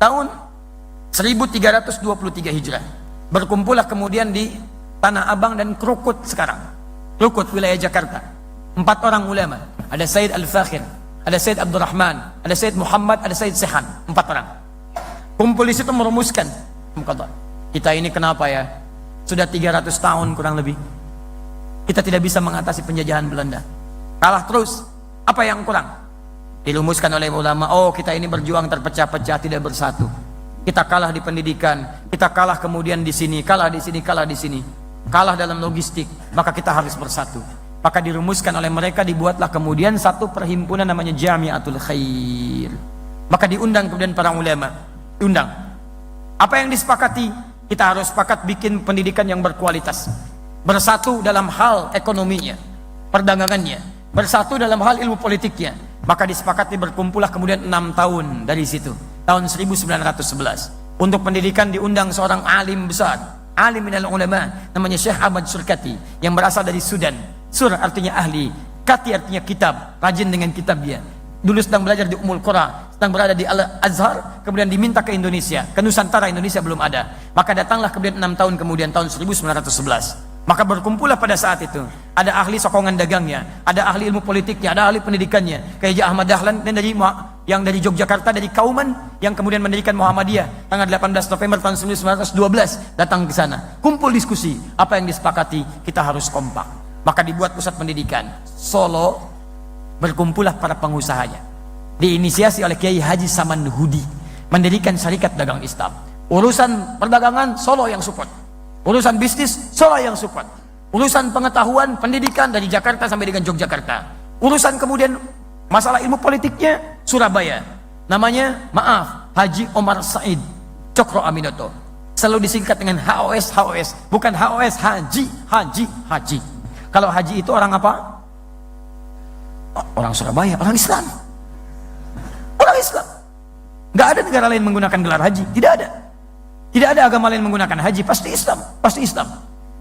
tahun 1323 Hijrah. Berkumpullah kemudian di Tanah Abang dan Krukut sekarang. Krukut, wilayah Jakarta. 4 orang ulama. Ada Said Al-Fakhir, ada Said Abdurrahman, ada Said Muhammad, ada Said Sehan. 4 orang. Kumpul di situ merumuskan. Kita ini kenapa ya? Sudah 300 tahun kurang lebih. Kita tidak bisa mengatasi penjajahan Belanda. Kalah terus. Apa yang kurang? Dirumuskan oleh ulama, oh kita ini berjuang terpecah-pecah, tidak bersatu. Kita kalah di pendidikan, kita kalah kemudian di sini, kalah di sini, kalah di sini. Kalah dalam logistik, maka kita harus bersatu. Maka dirumuskan oleh mereka, dibuatlah kemudian satu perhimpunan namanya Jamiatul Khair. Maka diundang kemudian para ulama, diundang. Apa yang disepakati? Kita harus sepakat bikin pendidikan yang berkualitas. Bersatu dalam hal ekonominya, perdagangannya, bersatu dalam hal ilmu politiknya. Maka disepakati berkumpullah kemudian 6 tahun dari situ. Tahun 1911 untuk pendidikan diundang seorang alim besar, alim minal ulama, namanya Syekh Ahmad Surkati, yang berasal dari Sudan. Sur artinya ahli, kati artinya kitab, rajin dengan kitabnya. Dulu sedang belajar di Ummul Qura, sedang berada di Al-Azhar, kemudian diminta ke Indonesia, ke Nusantara. Indonesia belum ada, maka datanglah kemudian 6 tahun kemudian, tahun 1911. Maka berkumpullah pada saat itu. Ada ahli sokongan dagangnya, ada ahli ilmu politiknya, ada ahli pendidikannya. Kayak Ahmad Dahlan dan yang dari Yogyakarta, dari Kauman, yang kemudian mendirikan Muhammadiyah tanggal 18 November tahun 1912, datang ke sana. Kumpul diskusi, apa yang disepakati? Kita harus kompak. Maka dibuat pusat pendidikan Solo. Berkumpullah para pengusahanya, diinisiasi oleh Kiai Haji Saman Hudi, mendirikan Syarikat Dagang Islam. Urusan perdagangan Solo yang support, urusan bisnis Solo yang support, urusan pengetahuan pendidikan dari Jakarta sampai dengan Yogyakarta. Urusan kemudian masalah ilmu politiknya Surabaya, namanya Haji Omar Said Cokro Aminoto, selalu disingkat dengan HOS. Bukan HOS, Haji. Kalau haji itu orang apa? Orang Surabaya, orang Islam. Gak ada negara lain menggunakan gelar haji, tidak ada. Tidak ada agama lain menggunakan haji, pasti Islam.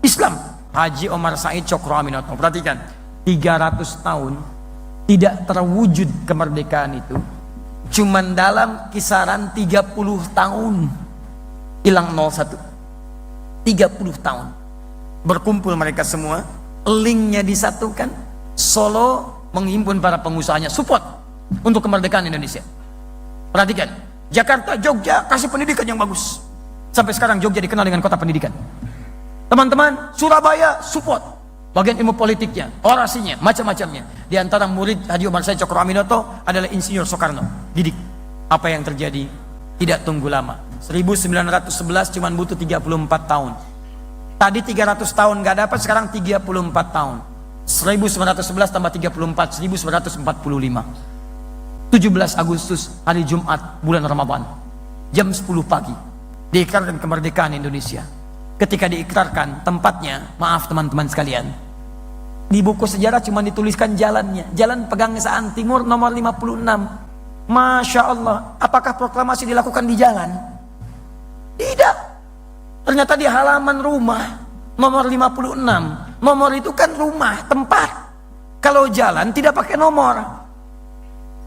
Islam. Haji Omar Said Cokro Aminoto. Perhatikan, 300 tahun tidak terwujud kemerdekaan itu, cuman dalam kisaran 30 tahun hilang 01. 30 tahun berkumpul mereka semua, linknya disatukan. Solo menghimpun para pengusahanya, support untuk kemerdekaan Indonesia. Perhatikan, Jakarta, Jogja kasih pendidikan yang bagus. Sampai sekarang Jogja dikenal dengan kota pendidikan. Teman-teman, Surabaya support bagian ilmu politiknya, orasinya, macam-macamnya. Di antara murid Haji Omar Said Cokro Aminoto adalah Insinyur Soekarno. Didik. Apa yang terjadi? Tidak tunggu lama. 1911 cuma butuh 34 tahun. Tadi 300 tahun gak dapat, sekarang 34 tahun. 1911 tambah 34, 1945. 17 Agustus, hari Jumat, bulan Ramadan, jam 10 pagi, diikrarkan kemerdekaan Indonesia. Ketika diikrarkan, tempatnya, maaf teman-teman sekalian, di buku sejarah cuma dituliskan jalannya, Jalan Pegangsaan Timur nomor 56. Masya Allah, apakah proklamasi dilakukan di jalan? Tidak. Ternyata di halaman rumah nomor 56. Nomor itu kan rumah, tempat. Kalau jalan tidak pakai nomor.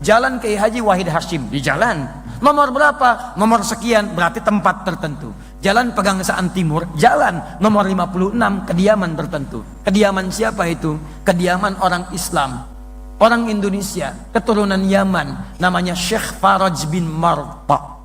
Jalan Kiai Haji Wahid Hashim di jalan. Nomor berapa? Nomor sekian, berarti tempat tertentu. Jalan Pegangsaan Timur, jalan nomor 56, kediaman tertentu. Kediaman siapa itu? Kediaman orang Islam, orang Indonesia, keturunan Yaman, namanya Syekh Faraj bin Marta.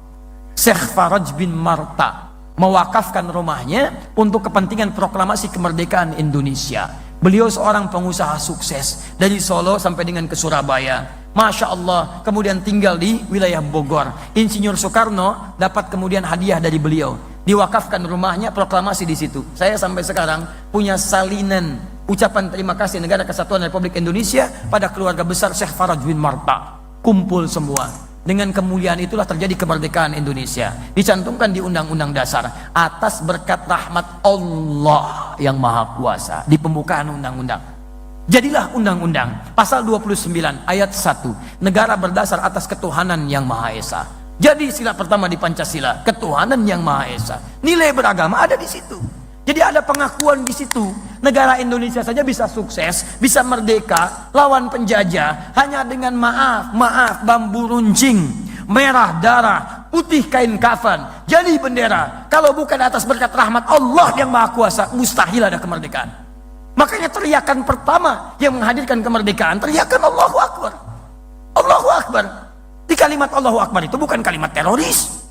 Syekh Faraj bin Marta mewakafkan rumahnya untuk kepentingan proklamasi kemerdekaan Indonesia. Beliau seorang pengusaha sukses dari Solo sampai dengan ke Surabaya. Masya Allah, kemudian tinggal di wilayah Bogor. Insinyur Soekarno dapat kemudian hadiah dari beliau. Diwakafkan rumahnya, proklamasi di situ. Saya sampai sekarang punya salinan ucapan terima kasih Negara Kesatuan Republik Indonesia pada keluarga besar Syekh Faraj bin Marta. Kumpul semua. Dengan kemuliaan itulah terjadi kemerdekaan Indonesia. Dicantumkan di Undang-Undang Dasar atas berkat rahmat Allah yang Maha Kuasa di pembukaan undang-undang. Jadilah undang-undang pasal 29 ayat 1, negara berdasar atas ketuhanan yang Maha Esa. Jadi sila pertama di Pancasila, ketuhanan yang Maha Esa. Nilai beragama ada di situ. Jadi ada pengakuan di situ. Negara Indonesia saja bisa sukses, bisa merdeka, lawan penjajah hanya dengan maaf, bambu runcing, merah darah, putih kain kafan, jadi bendera. Kalau bukan atas berkat rahmat Allah yang Maha Kuasa, mustahil ada kemerdekaan. Makanya teriakan pertama yang menghadirkan kemerdekaan, teriakan Allahu Akbar. Allahu Akbar. Di kalimat Allahu Akbar itu bukan kalimat teroris.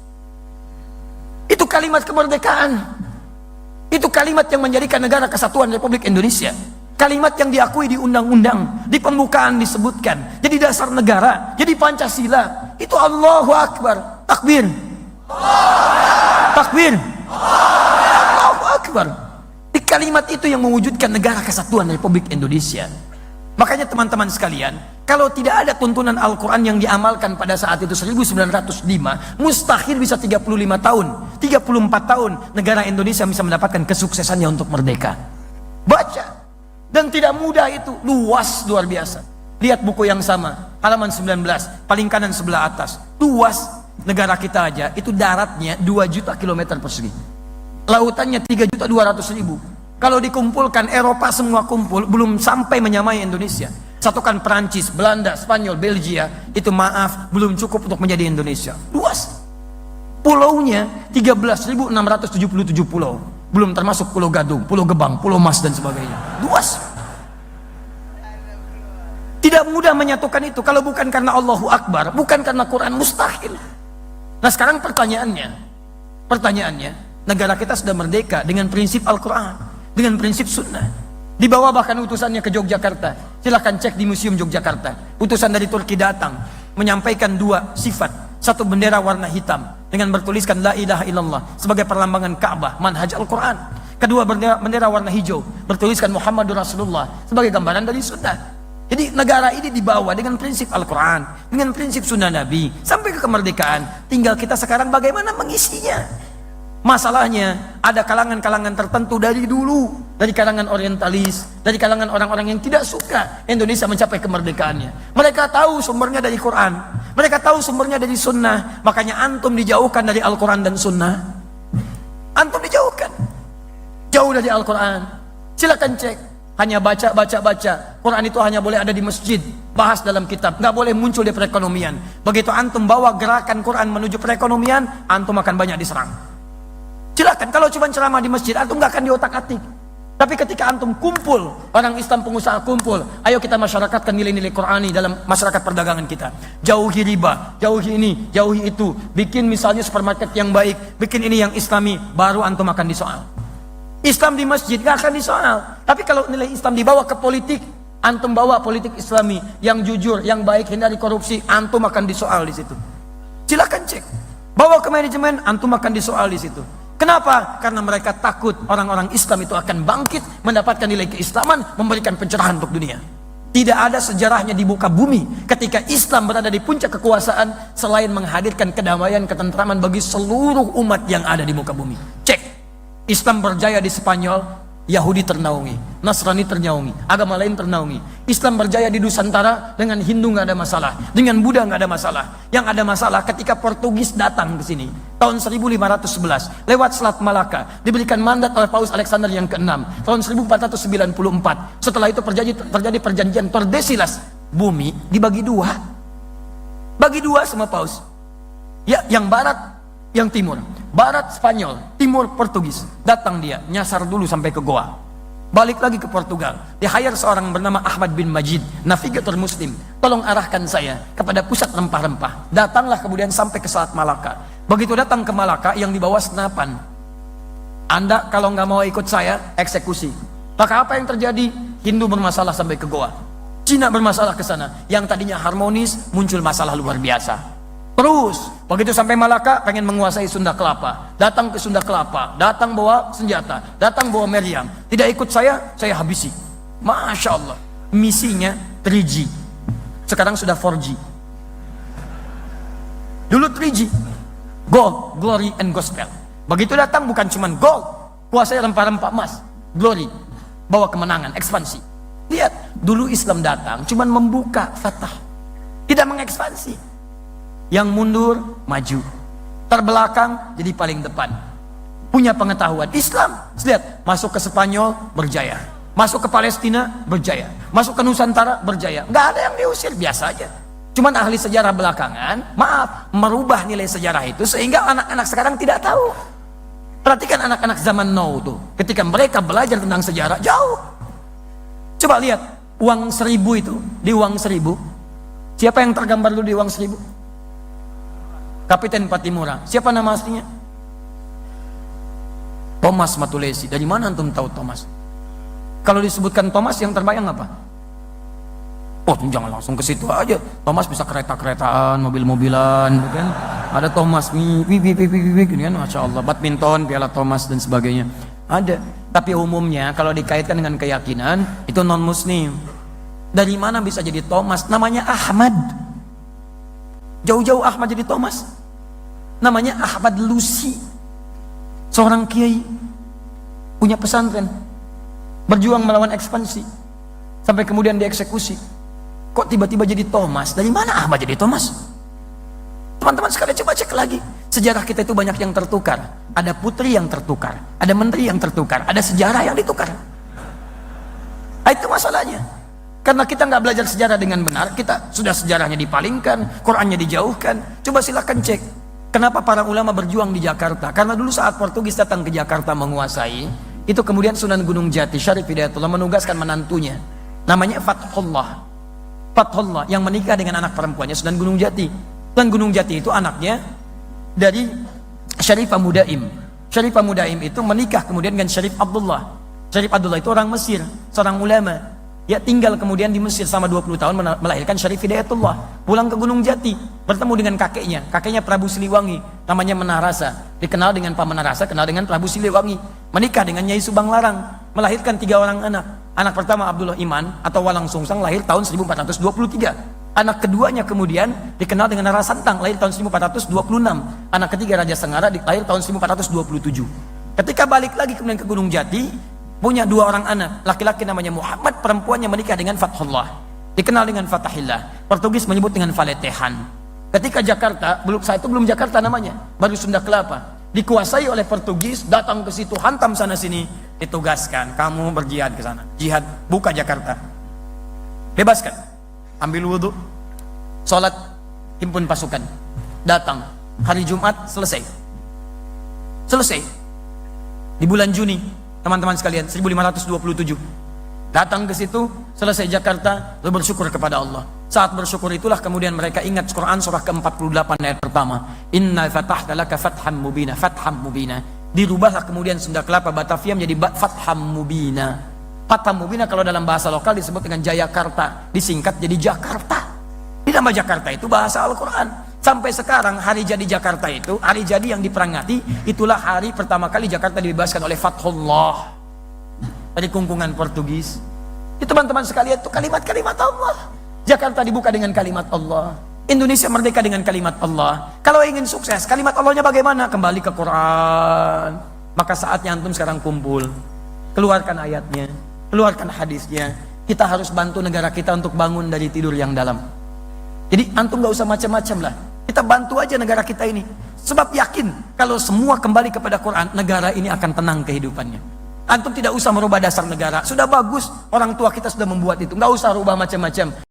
Itu kalimat kemerdekaan. Itu kalimat yang menjadikan negara kesatuan Republik Indonesia. Kalimat yang diakui di undang-undang, di pembukaan disebutkan. Jadi dasar negara, jadi Pancasila. Itu Allahu Akbar. Takbir. Takbir. Allahu Akbar. Di kalimat itu yang mewujudkan negara kesatuan Republik Indonesia. Makanya teman-teman sekalian, kalau tidak ada tuntunan Al-Quran yang diamalkan pada saat itu 1905, mustahil bisa 35 tahun, 34 tahun negara Indonesia bisa mendapatkan kesuksesannya untuk merdeka. Baca. Dan tidak mudah itu, luas luar biasa. Lihat buku yang sama, halaman 19, paling kanan sebelah atas. Luas negara kita aja, itu daratnya 2 juta kilometer persegi. Lautannya 3.200.000. Kalau dikumpulkan Eropa semua kumpul, belum sampai menyamai Indonesia. Satukan Perancis, Belanda, Spanyol, Belgia, itu maaf, belum cukup untuk menjadi Indonesia. Luas. Pulaunya 13.677 pulau. Belum termasuk Pulau Gadung, Pulau Gebang, Pulau Mas dan sebagainya. Luas. Tidak mudah menyatukan itu. Kalau bukan karena Allahu Akbar, bukan karena Quran, mustahil. Nah sekarang pertanyaannya, negara kita sudah merdeka dengan prinsip Al-Quran, dengan prinsip sunnah. Dibawa bahkan utusannya ke Yogyakarta. Silahkan cek di Museum Yogyakarta. Utusan dari Turki datang menyampaikan 2 sifat. Satu bendera warna hitam dengan bertuliskan La ilaha illallah sebagai perlambangan Ka'bah, manhaj Al-Quran. Kedua bendera warna hijau bertuliskan Muhammadur Rasulullah sebagai gambaran dari sunnah. Jadi negara ini dibawa dengan prinsip Al-Quran, dengan prinsip sunnah Nabi sampai ke kemerdekaan. Tinggal kita sekarang bagaimana mengisinya. Masalahnya ada kalangan-kalangan tertentu dari dulu, dari kalangan orientalis, dari kalangan orang-orang yang tidak suka Indonesia mencapai kemerdekaannya. Mereka tahu sumbernya dari Quran, mereka tahu sumbernya dari sunnah. Makanya antum dijauhkan dari Al-Quran dan sunnah. Antum dijauhkan jauh dari Al-Quran. Silakan cek, hanya baca. Quran itu hanya boleh ada di masjid, bahas dalam kitab, nggak boleh muncul di perekonomian. Begitu antum bawa gerakan Quran menuju perekonomian, antum akan banyak diserang. Silakan, kalau cuma ceramah di masjid, antum nggak akan diotak-atik. Tapi ketika antum kumpul, orang Islam pengusaha kumpul, ayo kita masyarakatkan nilai-nilai Qurani dalam masyarakat perdagangan kita. Jauhi riba, jauhi ini, jauhi itu. Bikin misalnya supermarket yang baik, bikin ini yang Islami, baru antum akan disoal. Islam di masjid nggak akan disoal. Tapi kalau nilai Islam dibawa ke politik, antum bawa politik Islami yang jujur, yang baik, hindari korupsi, antum akan disoal di situ. Silakan cek. Bawa ke manajemen, antum akan disoal di situ. Kenapa? Karena mereka takut orang-orang Islam itu akan bangkit, mendapatkan nilai keislaman, memberikan pencerahan untuk dunia. Tidak ada sejarahnya di muka bumi ketika Islam berada di puncak kekuasaan selain menghadirkan kedamaian, ketentraman bagi seluruh umat yang ada di muka bumi. Cek. Islam berjaya di Spanyol, Yahudi ternaungi, Nasrani ternaungi, agama lain ternaungi. Islam berjaya di Nusantara, dengan Hindu nggak ada masalah, dengan Buddha nggak ada masalah. Yang ada masalah ketika Portugis datang ke sini tahun 1511 lewat Selat Malaka, diberikan mandat oleh Paus Alexander yang ke-6 tahun 1494. Setelah itu terjadi perjanjian Tordesillas, bumi dibagi 2, bagi 2 sama Paus. Ya, yang barat, yang timur. Barat Spanyol, timur Portugis. Datang dia, nyasar dulu sampai ke Goa. Balik lagi ke Portugal. Dia hire seorang bernama Ahmad bin Majid, navigator muslim. Tolong arahkan saya kepada pusat rempah-rempah. Datanglah kemudian sampai ke Selat Malaka. Begitu datang ke Malaka, yang dibawa senapan. Anda kalau nggak mau ikut saya, eksekusi. Maka apa yang terjadi? Hindu bermasalah sampai ke Goa. Cina bermasalah ke sana. Yang tadinya harmonis, muncul masalah luar biasa. Terus, begitu sampai Malaka, pengen menguasai Sunda Kelapa. Datang ke Sunda Kelapa, datang bawa senjata, datang bawa meriam. Tidak ikut saya habisi. Masya Allah. Misinya 3G. Sekarang sudah 4G. Dulu 3G. Gold, glory, and gospel. Begitu datang bukan cuma gold, kuasai rempah-rempah emas. Glory, bawa kemenangan, ekspansi. Lihat, dulu Islam datang cuma membuka fatah. Tidak mengekspansi. Yang mundur, maju. Terbelakang, jadi paling depan. Punya pengetahuan. Islam, lihat, masuk ke Spanyol, berjaya. Masuk ke Palestina, berjaya. Masuk ke Nusantara, berjaya. Nggak ada yang diusir, biasa aja. Cuman ahli sejarah belakangan, maaf, merubah nilai sejarah itu sehingga anak-anak sekarang tidak tahu. Perhatikan anak-anak zaman now tuh, ketika mereka belajar tentang sejarah, jauh. Coba lihat, uang 1000 itu, di uang 1000, siapa yang tergambar dulu di uang 1000? Kapiten Patimura. Siapa nama aslinya? Thomas Matulesi. Dari mana antum tahu Thomas? Kalau disebutkan Thomas, yang terbayang apa? Oh, jangan langsung ke situ aja. Thomas bisa kereta-keretaan, mobil-mobilan, kan? Ada Thomas, kan? Masya Allah, badminton, piala Thomas dan sebagainya. Ada. Tapi umumnya kalau dikaitkan dengan keyakinan itu non Muslim. Dari mana bisa jadi Thomas? Namanya Ahmad. Jauh-jauh Ahmad jadi Thomas. Namanya Ahmad Lusi. Seorang kiai punya pesantren, berjuang melawan ekspansi sampai kemudian dieksekusi. Kok tiba-tiba jadi Thomas? Dari mana Ahmad jadi Thomas? Teman-teman sekalian coba cek lagi. Sejarah kita itu banyak yang tertukar. Ada putri yang tertukar, ada menteri yang tertukar, ada sejarah yang ditukar. Nah, itu masalahnya. Karena kita nggak belajar sejarah dengan benar, kita sudah sejarahnya dipalingkan, Qurannya dijauhkan. Coba silakan cek. Kenapa para ulama berjuang di Jakarta? Karena dulu saat Portugis datang ke Jakarta menguasai, itu kemudian Sunan Gunung Jati, Syarif Hidayatullah menugaskan menantunya. Namanya Fathullah. Fathullah yang menikah dengan anak perempuannya Sunan Gunung Jati. Sunan Gunung Jati itu anaknya dari Syarifah Mudaim. Syarifah Mudaim itu menikah kemudian dengan Syarif Abdullah. Syarif Abdullah itu orang Mesir, seorang ulama. Ya tinggal kemudian di Mesir selama 20 tahun melahirkan Syarif Hidayatullah. Pulang ke Gunung Jati, bertemu dengan kakeknya Prabu Siliwangi, namanya Menarasa. Dikenal dengan Pak Menarasa, kenal dengan Prabu Siliwangi. Menikah dengan Nyai Subang Larang, melahirkan 3 orang anak. Anak pertama Abdullah Iman atau Walang Sungsang lahir tahun 1423. Anak keduanya kemudian dikenal dengan Rara Santang, lahir tahun 1426. Anak ketiga Raja Sengara lahir tahun 1427. Ketika balik lagi kemudian ke Gunung Jati, punya 2 orang anak, laki-laki namanya Muhammad, perempuannya menikah dengan Fathullah, dikenal dengan Fatahillah. Portugis menyebut dengan Valetehan. Ketika Jakarta, saat itu belum Jakarta namanya, baru Sunda Kelapa, dikuasai oleh Portugis, datang ke situ, hantam sana sini, ditugaskan, kamu berjihad ke sana, jihad, buka Jakarta, bebaskan, ambil wudhu, sholat, himpun pasukan, datang, hari Jumat selesai, di bulan Juni, teman-teman sekalian, 1527, datang ke situ, selesai Jakarta, lalu bersyukur kepada Allah. Saat bersyukur itulah kemudian mereka ingat Quran surah ke-48 ayat pertama, Inna fatahna laka fatham mubina, fatham mubina. Dirubahlah kemudian Sunda Kelapa, Batavia menjadi fatham mubina. Fatham mubina kalau dalam bahasa lokal disebut dengan Jayakarta, disingkat jadi Jakarta. Di nama Jakarta itu bahasa Al-Quran. Sampai sekarang hari jadi Jakarta itu, hari jadi yang diperangati, itulah hari pertama kali Jakarta dibebaskan oleh Fathullah dari kungkungan Portugis. Itu teman-teman sekalian, itu kalimat-kalimat Allah. Jakarta dibuka dengan kalimat Allah, Indonesia merdeka dengan kalimat Allah. Kalau ingin sukses, kalimat Allahnya bagaimana? Kembali ke Quran. Maka saatnya antum sekarang kumpul, keluarkan ayatnya, keluarkan hadisnya. Kita harus bantu negara kita untuk bangun dari tidur yang dalam. Jadi antum gak usah macam-macam lah, kita bantu aja negara kita ini. Sebab yakin kalau semua kembali kepada Quran, negara ini akan tenang kehidupannya. Antum tidak usah merubah dasar negara, sudah bagus, orang tua kita sudah membuat itu, gak usah rubah macam-macam.